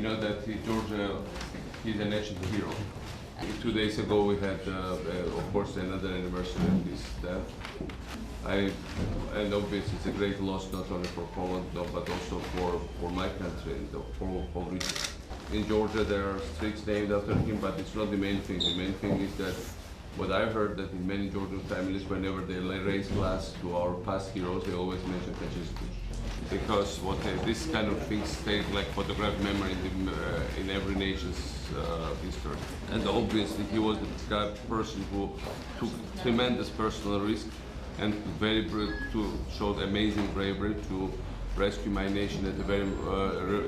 you know that Georgia, he's a national hero. 2 days ago we had, of course, another anniversary of his death. And obviously it's a great loss not only for Poland, no, but also for my country and the whole region. In Georgia there are streets named after him, but it's not the main thing. The main thing is that what I heard that in many Georgian families, whenever they raise glass to our past heroes, they always mention Kaczynski. Because this kind of things stay like photographic memory in every nation's history. And obviously he was the person who took tremendous personal risk and showed amazing bravery to rescue my nation at a very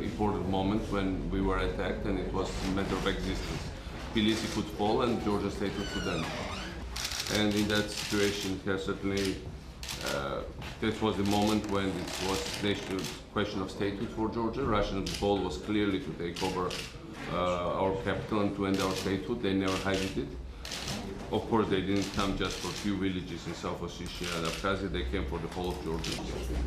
important moment when we were attacked, and it was a matter of existence. Tbilisi could fall and Georgia state could end. And in that situation, certainly this was the moment when it was the question of statehood for Georgia. Russian goal was clearly to take over our capital and to end our statehood. They never hid it. Of course, they didn't come just for a few villages in South Ossetia and Abkhazia. They came for the whole of Georgia.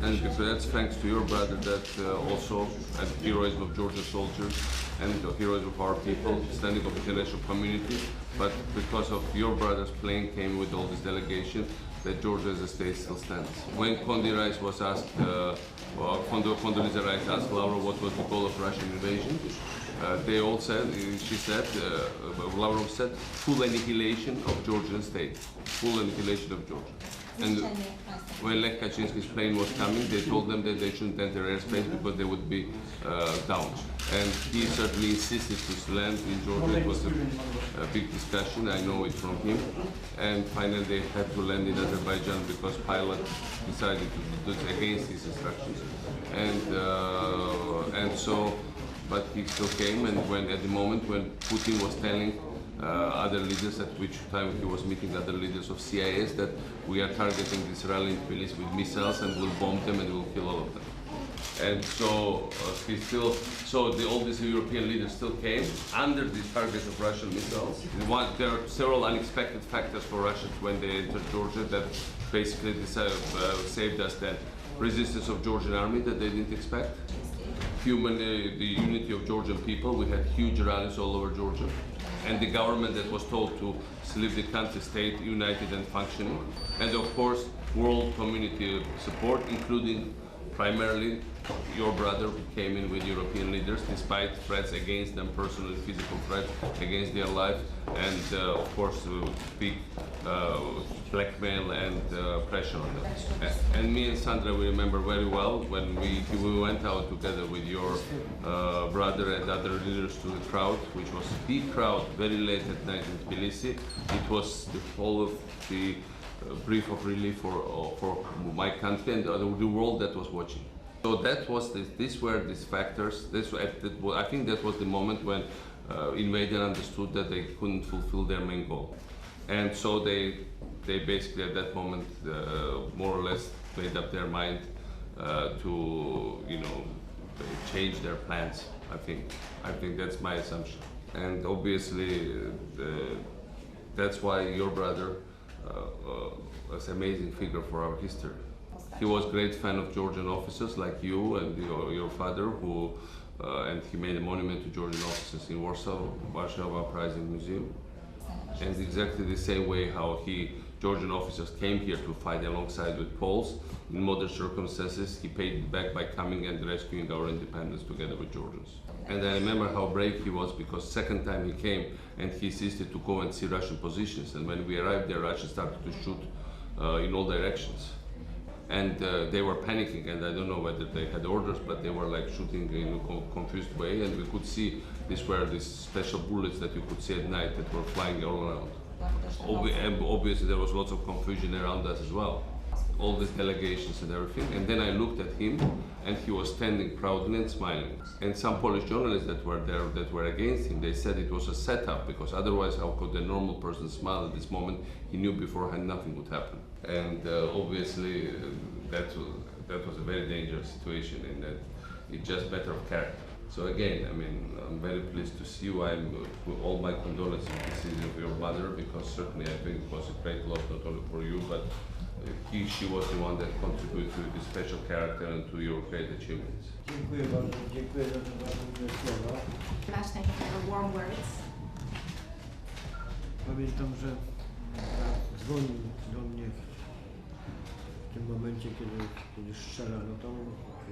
And that's thanks to your brother that also, and the heroism of Georgian soldiers and the heroism of our people, standing of the international community. But because of your brother's plane came with all this delegation, that Georgia as a state still stands. When Condoleezza Rice was asked, Condoleezza Rice asked Lavrov what was the goal of Russian invasion, they all said, Lavrov said, full annihilation of Georgian state, full annihilation of Georgia. And when Lech Kaczynski's plane was coming, they told them that they shouldn't enter airspace because they would be downed. And he certainly insisted to land in Georgia. It was a big discussion, I know it from him. And finally they had to land in Azerbaijan because pilot decided to do it against his instructions. And so, but he still came, and at the moment when Putin was telling other leaders, at which time he was meeting other leaders of CIS, that we are targeting this rally in Tbilisi with missiles and we'll bomb them and we'll kill all of them. And so all these European leaders still came under the target of Russian missiles. There are several unexpected factors for Russians when they entered Georgia that basically saved us. That resistance of Georgian army that they didn't expect. The unity of Georgian people. We had huge rallies all over Georgia. And the government that was told to leave the country state united and functioning. And of course, world community support, including primarily your brother who came in with European leaders despite threats against them, personal and physical threats against their life, and of course big blackmail and pressure on them. And me and Sandra, we remember very well when we went out together with your brother and other leaders to the crowd, which was a big crowd, very late at night in Tbilisi. It was the whole of the brief of relief for my country and the world that was watching. So that was these were these factors. I think that was the moment when invader understood that they couldn't fulfill their main goal, and so they basically at that moment more or less made up their mind to change their plans. I think that's my assumption, and obviously that's why your brother was an amazing figure for our history. He was a great fan of Georgian officers like you and your father, and he made a monument to Georgian officers in Warsaw Uprising Museum. And exactly the same way how Georgian officers came here to fight alongside with Poles in modern circumstances, he paid it back by coming and rescuing our independence together with Georgians. And I remember how brave he was, because second time he came and he insisted to go and see Russian positions. And when we arrived there, Russians started to shoot in all directions. And they were panicking, and I don't know whether they had orders, but they were like shooting in a confused way, and we could see these special bullets that you could see at night that were flying all around. Obviously there was lots of confusion around us as well, all these delegations and everything. And then I looked at him, and he was standing proudly and smiling. And some Polish journalists that were there that were against him, they said it was a setup, because otherwise how could a normal person smile at this moment? He knew beforehand nothing would happen. And obviously that was a very dangerous situation, in that it's just matter of character. So again, I mean, I'm very pleased to see you. All my condolences with the decision of your mother, because certainly I think it was a great loss not only for you but she was the one that contributed to the special character and to your great achievements. Dziękuję bardzo, dziękuję za te bardzo miłe słowa. Last, thank you for your warm words. Pamiętam, że brat dzwonił do mnie w tym momencie, kiedy strzelano tam,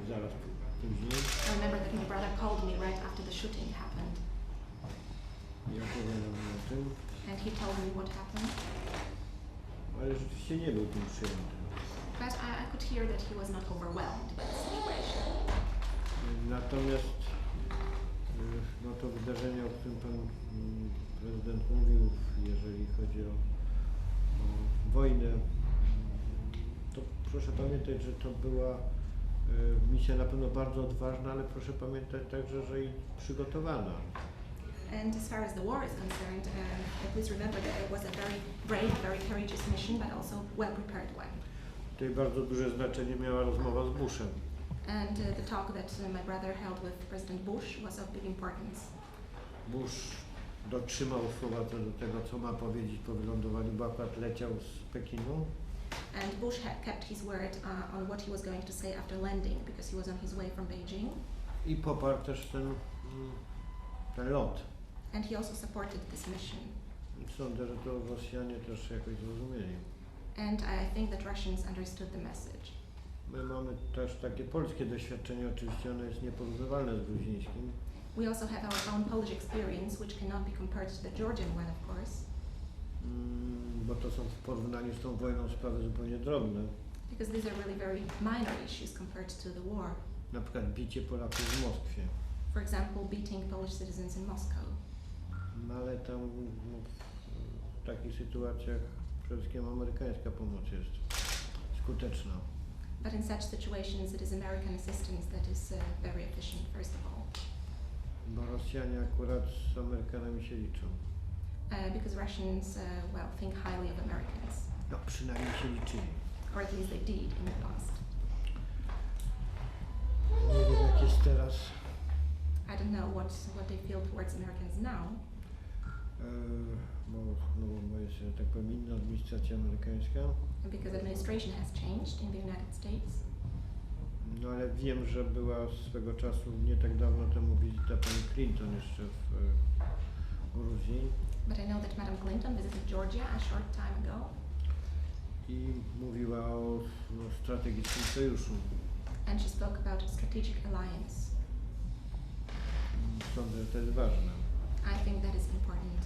zaraz później. I remember that my brother called me right after the shooting happened, I opowiadał mi o tym, and he told me what happened. ale rzeczywiście nie był tym przyjęty. But I could hear that he was not overwhelmed by the situation. Natomiast no to wydarzenie, o którym pan prezydent mówił, jeżeli chodzi o wojnę, to proszę pamiętać, że to była misja na pewno bardzo odważna, ale proszę pamiętać także, że i przygotowana. And as far as the war is concerned, please remember that it was a very brave, very courageous mission, but also well-prepared one. Tutaj bardzo duże znaczenie miała rozmowa z Bushem. And the talk that my brother held with President Bush was of big importance. Bush dotrzymał słowa co do tego, co ma powiedzieć po wylądowaniu, bo akurat leciał z Pekinu. And Bush had kept his word on what he was going to say after landing, because he was on his way from Beijing. I poparł też ten lot. And he also supported this mission. I sądzę, że to Rosjanie też jakoś zrozumieli. And I think that Russians understood the message. My mamy też takie polskie doświadczenie, oczywiście ono jest nieporównywalne z gruzińskim. We also have our own Polish experience, which cannot be compared to the Georgian one, of course. Bo to są w porównaniu z tą wojną sprawy zupełnie drobne. Because these are really very minor issues compared to the war. Na przykład bicie Polaków w Moskwie. For example, beating Polish citizens in Moscow. No ale tam w takich sytuacjach przede wszystkim amerykańska pomoc jest skuteczna. But in such situations, it is American assistance that is very efficient, first of all. Bo Rosjanie akurat z Amerykanami się liczą. Because Russians, well, think highly of Americans. No przynajmniej się liczyli. Or at least they did in the past. Nie wiem jak jest teraz. I don't know what they feel towards Americans now. Bo jest, że tak powiem, inna administracja amerykańska. Because administration has changed in the United States. No ale wiem, że była swego czasu, nie tak dawno temu, wizyta pani Clinton jeszcze w Gruzji. But I know that Madam Clinton visited Georgia a short time ago. I mówiła o strategicznym sojuszu. And she spoke about strategic alliance. Sądzę, że to jest ważne. I think that is important.